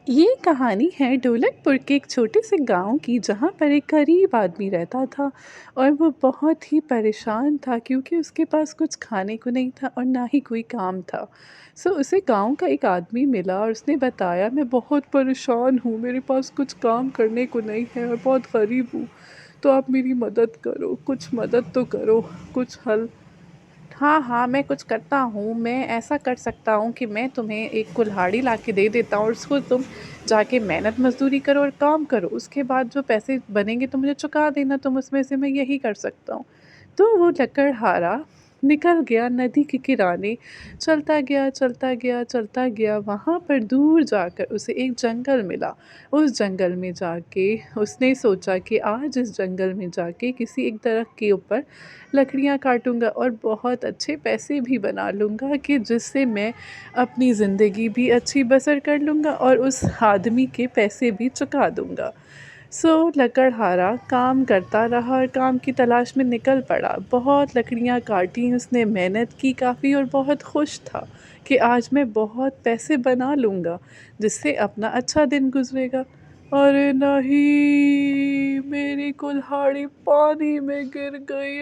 ये कहानी है ढोलकपुर के एक छोटे से गांव की, जहाँ पर एक गरीब आदमी रहता था। और वो बहुत ही परेशान था क्योंकि उसके पास कुछ खाने को नहीं था और ना ही कोई काम था। उसे गांव का एक आदमी मिला और उसने बताया, मैं बहुत परेशान हूँ, मेरे पास कुछ काम करने को नहीं है और बहुत गरीब हूँ। तो आप मेरी मदद करो, कुछ मदद तो करो, कुछ हल। हाँ हाँ, मैं कुछ करता हूँ। मैं ऐसा कर सकता हूँ कि मैं तुम्हें एक कुल्हाड़ी ला के दे देता हूँ और उसको तुम जाके मेहनत मजदूरी करो और काम करो। उसके बाद जो पैसे बनेंगे तो मुझे चुका देना, तुम उसमें से। मैं यही कर सकता हूँ। तो वो लकड़हारा निकल गया नदी के किनारे। चलता गया चलता गया चलता गया, वहाँ पर दूर जाकर उसे एक जंगल मिला। उस जंगल में जाके उसने सोचा कि आज इस जंगल में जाके किसी एक दरख्त के ऊपर लकड़ियाँ काटूंगा और बहुत अच्छे पैसे भी बना लूँगा, कि जिससे मैं अपनी ज़िंदगी भी अच्छी बसर कर लूँगा और उस आदमी के पैसे भी चुका दूँगा। लकड़हारा काम करता रहा और काम की तलाश में निकल पड़ा। बहुत लकड़ियाँ काटी उसने, मेहनत की काफ़ी, और बहुत खुश था कि आज मैं बहुत पैसे बना लूँगा, जिससे अपना अच्छा दिन गुजरेगा। अरे नहीं, मेरी कुल्हाड़ी पानी में गिर गई।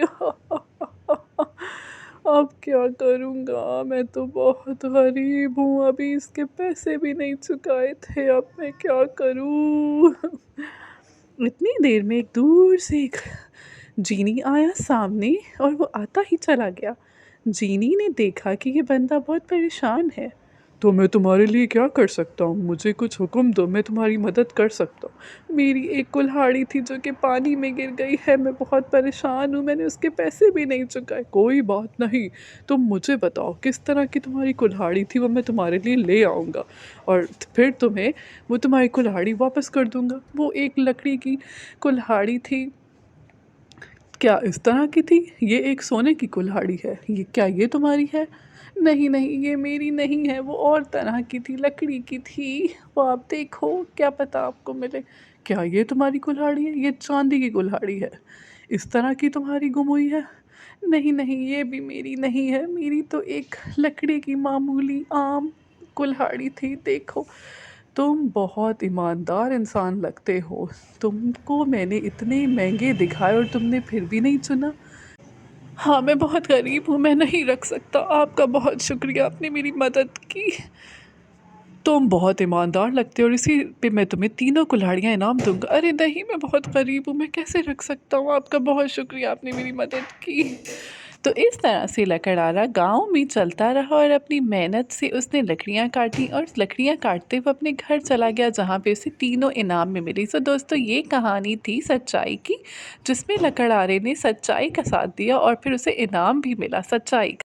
अब क्या करूँगा? मैं तो बहुत गरीब हूँ, अभी इसके पैसे भी नहीं चुकाए थे, अब मैं क्या करूँ? इतनी देर में एक दूर से एक जीनी आया सामने, और वो आता ही चला गया। जीनी ने देखा कि ये बंदा बहुत परेशान है। तो मैं तुम्हारे लिए क्या कर सकता हूँ? मुझे कुछ हुक्म दो, मैं तुम्हारी मदद कर सकता हूँ। मेरी एक कुल्हाड़ी थी जो कि पानी में गिर गई है, मैं बहुत परेशान हूँ, मैंने उसके पैसे भी नहीं चुकाए। कोई बात नहीं, तुम मुझे बताओ किस तरह की तुम्हारी कुल्हाड़ी थी, वो मैं तुम्हारे लिए ले आऊँगा और फिर तुम्हें वो तुम्हारी कुल्हाड़ी वापस कर दूँगा। वो एक लकड़ी की कुल्हाड़ी थी। क्या इस तरह की थी? ये एक सोने की कुल्हाड़ी है। ये तुम्हारी है? नहीं नहीं, ये मेरी नहीं है, वो और तरह की थी, लकड़ी की थी। वो आप देखो, क्या पता आपको मिले। क्या ये तुम्हारी कुल्हाड़ी है? ये चांदी की कुल्हाड़ी है। इस तरह की तुम्हारी गुम हुई है? नहीं नहीं, ये भी मेरी नहीं है, मेरी तो एक लकड़ी की मामूली आम कुल्हाड़ी थी। देखो, तुम बहुत ईमानदार इंसान लगते हो। तुमको मैंने इतने महंगे दिखाए और तुमने फिर भी नहीं चुना। हाँ, मैं बहुत गरीब हूँ, मैं नहीं रख सकता। आपका बहुत शुक्रिया, आपने मेरी मदद की। तुम बहुत ईमानदार लगते हो और इसी पे मैं तुम्हें तीनों कुल्हाड़ियाँ इनाम दूंगा। अरे नहीं, मैं बहुत गरीब हूँ, मैं कैसे रख सकता हूँ? आपका बहुत शुक्रिया, आपने मेरी मदद की। तो इस तरह से लकड़हारा गांव में चलता रहा और अपनी मेहनत से उसने लकड़ियाँ काटी, और लकड़ियाँ काटते हुए अपने घर चला गया, जहाँ पे उसे तीनों इनाम में मिली। दोस्तों, ये कहानी थी सच्चाई की, जिसमें लकड़हारे ने सच्चाई का साथ दिया और फिर उसे इनाम भी मिला सच्चाई का।